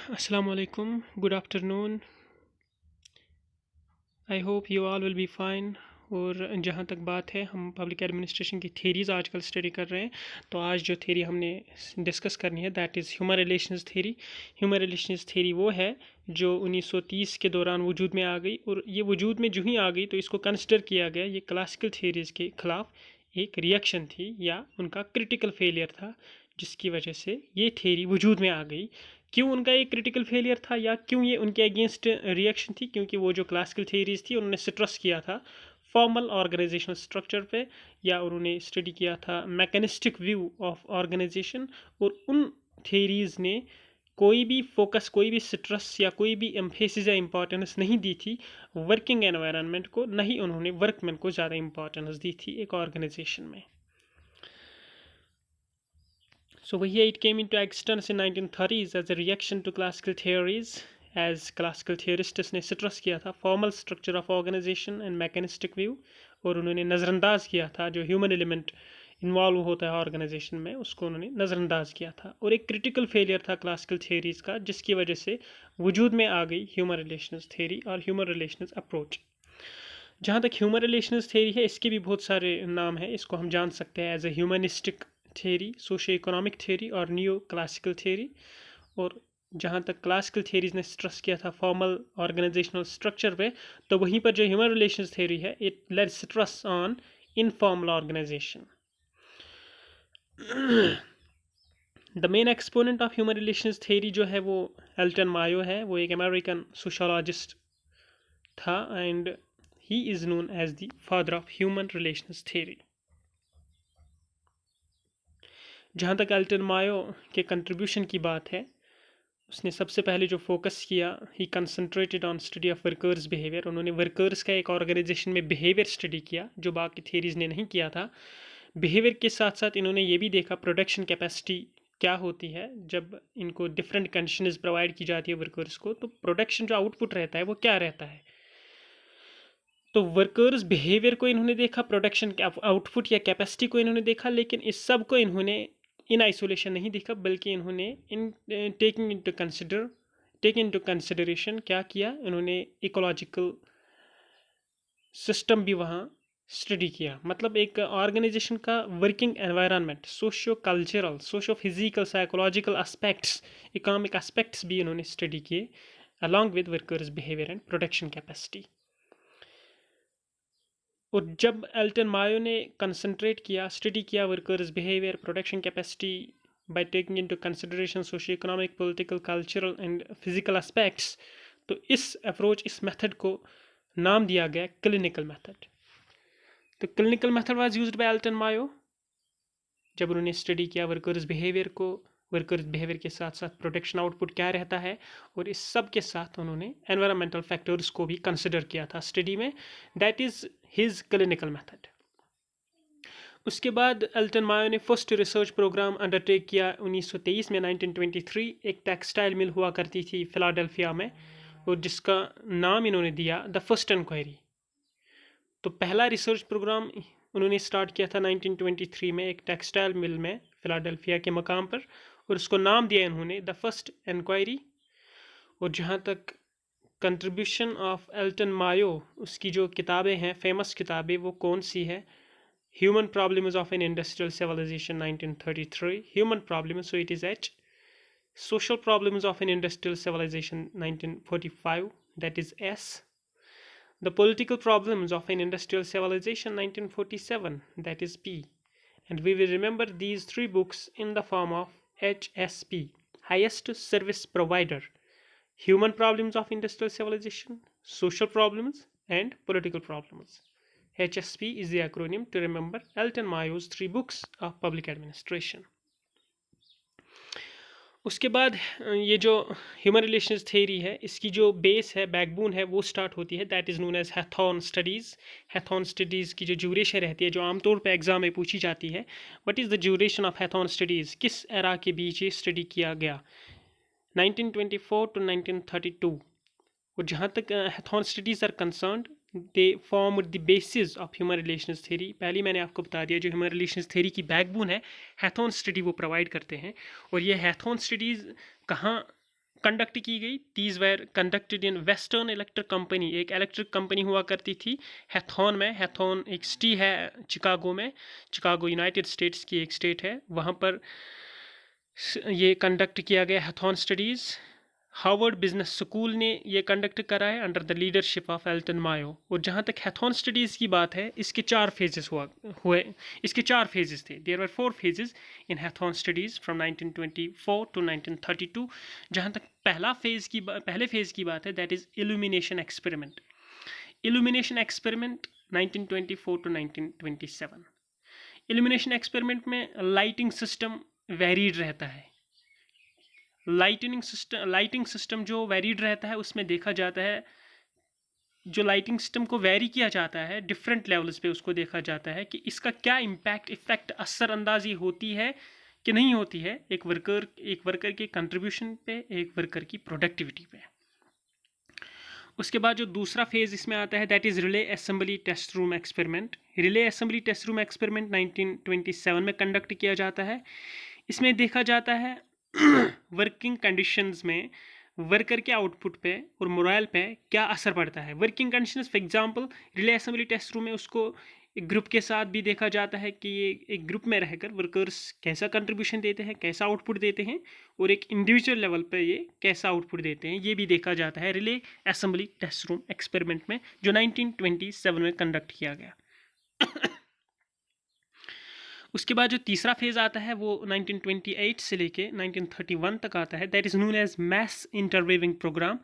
Assalamu alaikum. Good afternoon. I hope you all will be fine. और जहाँ तक बात है, हम पब्लिक एडमिनिस्ट्रेशन की थेरीज़ आजकल स्टडी कर रहे हैं। तो आज जो थेरी हमने डिस्कस करनी है that is human relations theory. Human relations theory वो है जो 1930 के दौरान वजूद में आ गई, और ये वजूद में जो ही आ गई तो इसको कंसिडर किया गया ये क्लासिकल थेरीज़ के ख़िलाफ़ एक रिएक्शन थी या उनका क्रिटिकल फेलियर था, जिसकी वजह से ये थेरी वजूद में आ गई। क्यों उनका एक क्रिटिकल फेलियर था या क्यों ये उनके अगेंस्ट रिएक्शन थी? क्योंकि वो जो क्लासिकल थेरीज थी उन्होंने स्ट्रेस किया था फॉर्मल ऑर्गेनाइजेशनल स्ट्रक्चर पे, या उन्होंने स्टडी किया था मैकेनिस्टिक व्यू ऑफ ऑर्गेनाइजेशन। और उन थेरीज ने कोई भी फोकस, कोई भी स्ट्रेस या कोई भी एम्फेसिस या इम्पोर्टेंस नहीं दी थी वर्किंग एनवायरनमेंट को, नहीं उन्होंने वर्कमैन को ज़्यादा इम्पोर्टेंस दी थी एक ऑर्गेनाइजेशन में। So here it came into existence in 1930s as a reaction to classical theories, as classical theorists ने स्ट्रेस किया था formal structure of organisation and mechanistic view, और उन्होंने नज़रअंदाज किया था जो ह्यूमन एलिमेंट इन्वॉल्व होता है ऑर्गेनाइजेशन में, उसको उन्होंने नज़रअंदाज किया था। और एक क्रिटिकल फेलियर था क्लासिकल थियोरीज का, जिसकी वजह से वजूद में आ गई ह्यूमन रिलेशंस थ्योरी और ह्यूमन रिलेशंस अप्रोच। जहाँ तक ह्यूमन रिलेशंस थ्योरी है, इसके भी बहुत सारे नाम हैं। इसको हम जान सकते हैं as a humanistic theory, socio economic theory और नियो क्लासिकल थ्योरी। और जहाँ तक क्लासिकल थ्योरीज ने स्ट्रेस किया था फॉर्मल ऑर्गेनाइजेशनल स्ट्रक्चर पे, तो वहीं पर जो ह्यूमन रिलेशंस थ्योरी है it laid stress on informal organisation. The main exponent of human relations theory जो है वो एल्टन मायो है। वो एक अमेरिकन सोशोलॉजिस्ट था and he is known as the father of human relations theory. जहाँ तक एल्टन मायो के कंट्रीब्यूशन की बात है, उसने सबसे पहले जो फोकस किया, ही concentrated on study of workers behaviour. उन्होंने वर्कर्स का एक ऑर्गेनाइजेशन में बिहेवियर स्टडी किया जो बाकी थेरीज ने नहीं किया था। बिहेवियर के साथ साथ इन्होंने ये भी देखा प्रोडक्शन कैपेसिटी क्या होती है जब इनको डिफरेंट कंडीशंस प्रोवाइड की जाती है वर्कर्स को, तो प्रोडक्शन जो आउटपुट रहता है वो क्या रहता है। तो वर्कर्स बिहेवियर को इन्होंने देखा, प्रोडक्शन आउटपुट या कैपेसिटी को इन्होंने देखा, लेकिन इस सब को इन्होंने इन आइसोलेशन नहीं देखा, बल्कि इन्होंने इन टेक इनटू कंसिडरेशन क्या किया, इन्होंने इकोलॉजिकल सिस्टम भी वहाँ स्टडी किया। मतलब एक ऑर्गेनाइजेशन का working environment, socio cultural, socio physical, psychological aspects, economic aspects भी इन्होंने स्टडी किए along with workers behaviour and production capacity. और जब एल्टन मायो ने कंसंट्रेट किया, स्टडी किया workers behaviour, production capacity by taking into consideration socio economic, political, cultural and physical aspects, तो इस अप्रोच, इस मेथड को नाम दिया गया क्लिनिकल मेथड। तो clinical method was used by Elton Mayo जब उन्होंने स्टडी किया वर्कर्स बिहेवियर को, वर्कर्स बिहेवियर के साथ साथ प्रोडक्शन आउटपुट क्या रहता है, और इस सब के साथ उन्होंने एनवायरमेंटल फैक्टर्स को भी कंसिडर किया था स्टडी में। That is his clinical method. उसके बाद एल्टन मायो ने फर्स्ट रिसर्च प्रोग्राम अंडरटेक किया 1923 में, 1923। एक टेक्सटाइल मिल हुआ करती थी फिलाडेल्फिया में, और जिसका नाम इन्होंने दिया द फर्स्ट इंक्वायरी। तो पहला रिसर्च प्रोग्राम उन्होंने स्टार्ट किया था 1923 में एक टेक्सटाइल मिल में फिलाडेल्फिया के मकाम पर, और उसको नाम दिया इन्होंने द फर्स्ट इंक्वायरी। और जहाँ तक कंट्रीब्यूशन ऑफ एल्टन मायो, उसकी जो किताबें हैं फेमस किताबें, वो कौन सी है? Human Problems of an Industrial Civilization 1933, Human Problems, so it is H. Social Problems of an Industrial Civilization 1945, that is S. The Political Problems of an Industrial Civilization 1947, that is P. And we will remember these three books in the form of HSP, Highest Service Provider: Human Problems of Industrial Civilization, Social Problems and Political Problems. HSP is the acronym to remember Elton Mayo's three books of public administration. उसके बाद ये जो human relations theory है, इसकी जो base है, backbone है, वो स्टार्ट होती है that is known as Hawthorne studies. Hawthorne studies की जो ड्यूरेशन रहती है, जो आमतौर पर एग्जाम में पूछी जाती है, what is the duration of Hawthorne studies, किस एरा के बीच ये स्टडी किया गया, 1924 to 1932। और जहाँ तक Hawthorne studies are concerned, they form the basis of human relations theory. पहले मैंने आपको बता दिया जो ह्यूमन रिलेशंस थ्योरी की बैकबोन है हैथॉन स्टडी वो प्रोवाइड करते हैं। और ये हैथॉन स्टडीज़ कहाँ कंडक्ट की गई। These were conducted in western electric company, एक इलेक्ट्रिक कंपनी हुआ करती थी हैथॉन में। हैथॉन एक सिटी है चिकागो में, चिकागो यूनाइटेड स्टेट्स की एक स्टेट है, वहाँ पर ये कंडक्ट किया गया Hawthorne studies. Harvard Business School ने ये कंडक्ट करा है under the leadership of Elton Mayo. और जहाँ तक हैथॉन स्टडीज़ की बात है, इसके 4 फेजेस हुए, इसके 4 फेजेस थे। There were 4 phases in Hawthorne studies from 1924 to 1932। जहाँ तक पहले फेज़ की बात है, that is illumination experiment. Illumination experiment 1924 to 1927। Illumination experiment में लाइटिंग सिस्टम वेरीड रहता है। लाइटिंग सिस्टम जो वेरीड रहता है, उसमें देखा जाता है, जो लाइटिंग सिस्टम को वेरी किया जाता है डिफरेंट लेवल्स पे, उसको देखा जाता है कि इसका क्या इफेक्ट असरअंदाजी होती है कि नहीं होती है एक वर्कर के कंट्रीब्यूशन पे, एक वर्कर की प्रोडक्टिविटी पे। उसके बाद जो दूसरा फेज इसमें आता है, that is relay assembly test room experiment. Relay assembly test room experiment 1927 में कंडक्ट किया जाता है। इसमें देखा जाता है वर्किंग कंडीशंस में वर्कर के आउटपुट पे और मोरल पे क्या असर पड़ता है। Working conditions for example relay assembly test room में उसको एक ग्रुप के साथ भी देखा जाता है कि ये एक ग्रुप में रहकर वर्कर्स कैसा कंट्रीब्यूशन देते हैं, कैसा आउटपुट देते हैं, और एक इंडिविजुअल लेवल पे ये कैसा आउटपुट देते हैं, ये भी देखा जाता है relay assembly test room experiment में, जो 1927 में कंडक्ट किया गया। उसके बाद जो तीसरा फेज़ आता है वो 1928 से लेके 1931 तक आता है, that is known as mass interviewing programme.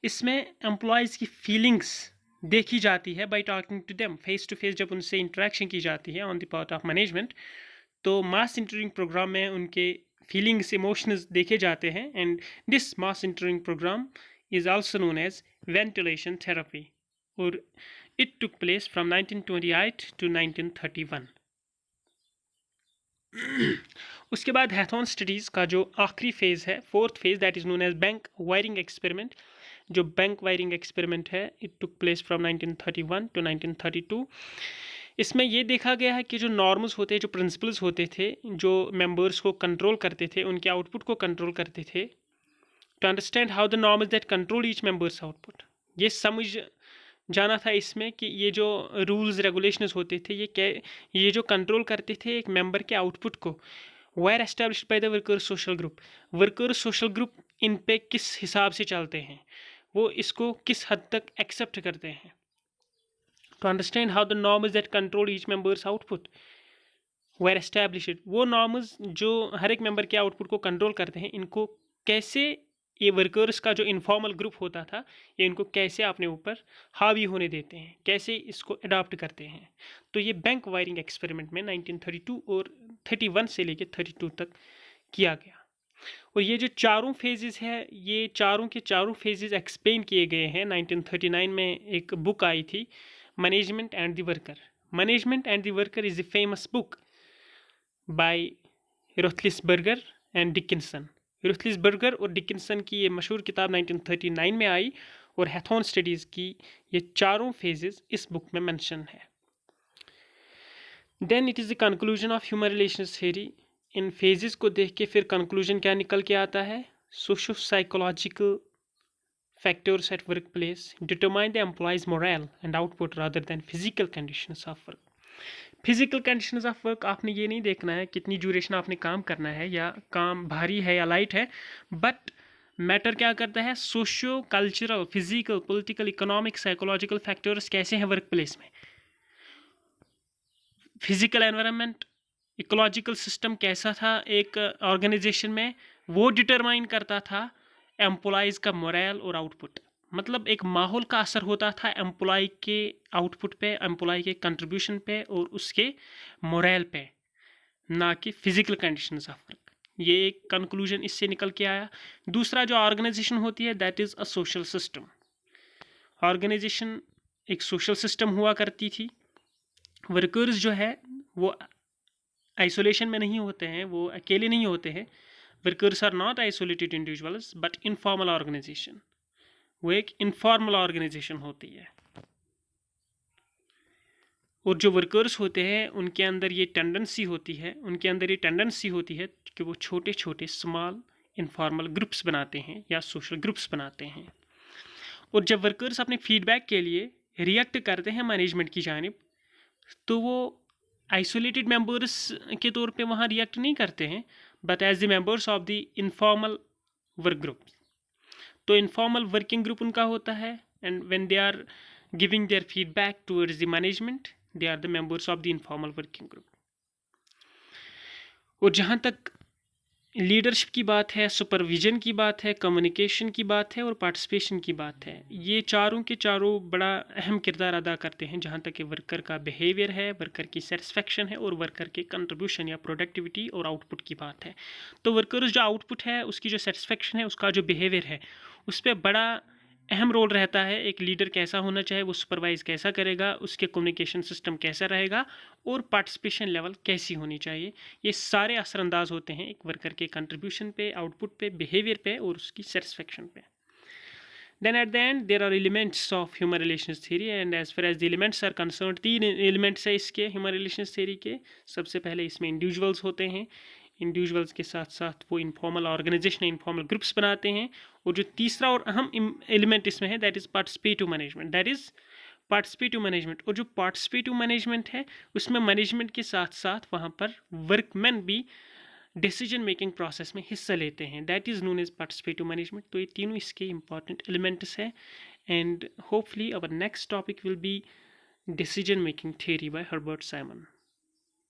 इसमें एम्प्लॉयज़ की फीलिंग्स देखी जाती है by talking to them, face to face जब उनसे इंटरेक्शन की जाती है on the part of management. तो मास इंटरव्यूइंग प्रोग्राम में उनके फीलिंग्स, इमोशंस देखे जाते हैं, and this mass interviewing programme is also known as ventilation therapy, और it took place from 1928 to 1931। उसके बाद हैथॉन स्टडीज़ का जो आखिरी फेज़ है, fourth phase, that is known as bank wiring experiment. जो बैंक वायरिंग एक्सपेरिमेंट है, it took place from 1931 to 1932। इसमें ये देखा गया है कि जो नॉर्म्स होते हैं, जो प्रिंसिपल्स होते थे, जो मेंबर्स को कंट्रोल करते थे, उनके आउटपुट को कंट्रोल करते थे, to understand how the norms that control each members output, ये समझ जाना था इसमें कि ये जो रूल्स रेगुलेशंस होते थे, ये जो कंट्रोल करते थे एक मेंबर के आउटपुट को, were established by the workers social group. Workers social group इन पे किस हिसाब से चलते हैं, वो इसको किस हद तक एक्सेप्ट करते हैं। To understand how the norms that control each members output were established, वो नॉर्म्स जो हर एक मेंबर के आउटपुट को कंट्रोल करते हैं, इनको कैसे ये वर्कर्स का जो इनफॉर्मल ग्रुप होता था, ये इनको कैसे अपने ऊपर हावी होने देते हैं, कैसे इसको अडॉप्ट करते हैं। तो ये बैंक वायरिंग एक्सपेरिमेंट में 1932 और 31 से लेके 32 तक किया गया। और ये जो चारों फेजेस है, ये चारों के चारों फेजेस एक्सप्लेन किए गए हैं। 1939 में एक बुक आई थी, management and the worker. Management and the worker is a famous book by Roethlisberger and Dickson. Roethlisberger और डिकिंसन की ये मशहूर किताब 1939 में आई, और हैथॉन स्टडीज़ की ये चारों फेजेस इस बुक में मेंशन है। Then it is the conclusion of human relations theory. इन फेजेस को देख के फिर कंक्लूजन क्या निकल के आता है, socio psychological factors at work place determine the employees moral and output rather than physical conditions of work. Physical conditions of work आपने ये नहीं देखना है कितनी ड्यूरेशन आपने काम करना है, या काम भारी है या लाइट है, बट मैटर क्या करता है, socio cultural, physical, political, economic, psychological factors कैसे हैं वर्क प्लेस में। फिजिकल एनवायरनमेंट, इकोलॉजिकल सिस्टम कैसा था एक ऑर्गेनाइजेशन में, वो डिटरमाइन करता था एम्प्लॉयज़ का मोरल और आउटपुट। मतलब एक माहौल का असर होता था एम्प्लॉय के आउटपुट पे, एम्प्लॉय के कंट्रीब्यूशन पे और उसके मोरल पे, ना कि फिजिकल कंडीशंस ऑफ वर्क। ये एक कंक्लूजन इससे निकल के आया। दूसरा जो ऑर्गेनाइजेशन होती है, that is a social system. Organisation एक सोशल सिस्टम हुआ करती थी। वर्कर्स जो है वो आइसोलेशन में नहीं होते हैं, वो अकेले नहीं होते हैं। Workers are not isolated individuals but informal organisation, वो एक इनफॉर्मल ऑर्गेनाइजेशन होती है। और जो वर्कर्स होते हैं उनके अंदर ये टेंडेंसी होती है कि वो छोटे छोटे स्मॉल इनफॉर्मल ग्रुप्स बनाते हैं या सोशल ग्रुप्स बनाते हैं। और जब वर्कर्स अपने फीडबैक के लिए रिएक्ट करते हैं मैनेजमेंट की जानिब, तो वो आइसोलेटेड मेंबर्स के तौर पे वहाँ रिएक्ट नहीं करते हैं, but as the members of the informal work group. तो इनफॉर्मल वर्किंग ग्रुप उनका होता है, and when they are giving their feedback towards the management, they are the members of the informal working group. और जहाँ तक leadership की बात है, सुपरविजन की बात है, कम्युनिकेशन की बात है और पार्टिसिपेशन की बात है, ये चारों के चारों बड़ा अहम किरदार अदा करते हैं जहाँ तक कि वर्कर का बिहेवियर है, वर्कर की सेटिस्फेक्शन है और वर्कर के कंट्रीब्यूशन या प्रोडक्टिविटी और आउटपुट की बात है। तो वर्कर्स जो आउटपुट है, उसकी जो सेटिस्फेक्शन है, उसका जो बिहेवियर है, उस पर बड़ा अहम रोल रहता है। एक लीडर कैसा होना चाहिए, वो सुपरवाइज कैसा करेगा, उसके कम्युनिकेशन सिस्टम कैसा रहेगा और पार्टिसिपेशन लेवल कैसी होनी चाहिए, ये सारे असरअंदाज होते हैं एक वर्कर के कंट्रीब्यूशन पे, आउटपुट पे, बिहेवियर पे और उसकी सेटिस्फेक्शन पे। Then at the end there are elements of human relations theory, and as far as the elements are concerned, 3 elements है इसके human relations theory के। सबसे पहले इसमें इंडिविजुअल्स होते हैं, इंडिविजुअल्स के साथ साथ वो इनफॉर्मल ऑर्गेनाइजेशन, इनफॉर्मल ग्रुप्स बनाते हैं, और जो तीसरा और अहम एलिमेंट इसमें है that is participative management, that is participative management. और जो पार्टिसिपेटिव मैनेजमेंट है उसमें मैनेजमेंट के साथ साथ वहाँ पर वर्कमैन भी डिसीजन मेकिंग प्रोसेस में हिस्सा लेते हैं, that is known as participative management. तो ये तीनों इसके इंपॉर्टेंट एलिमेंट्स हैं, and hopefully our next topic will be decision making theory by Herbert Simon.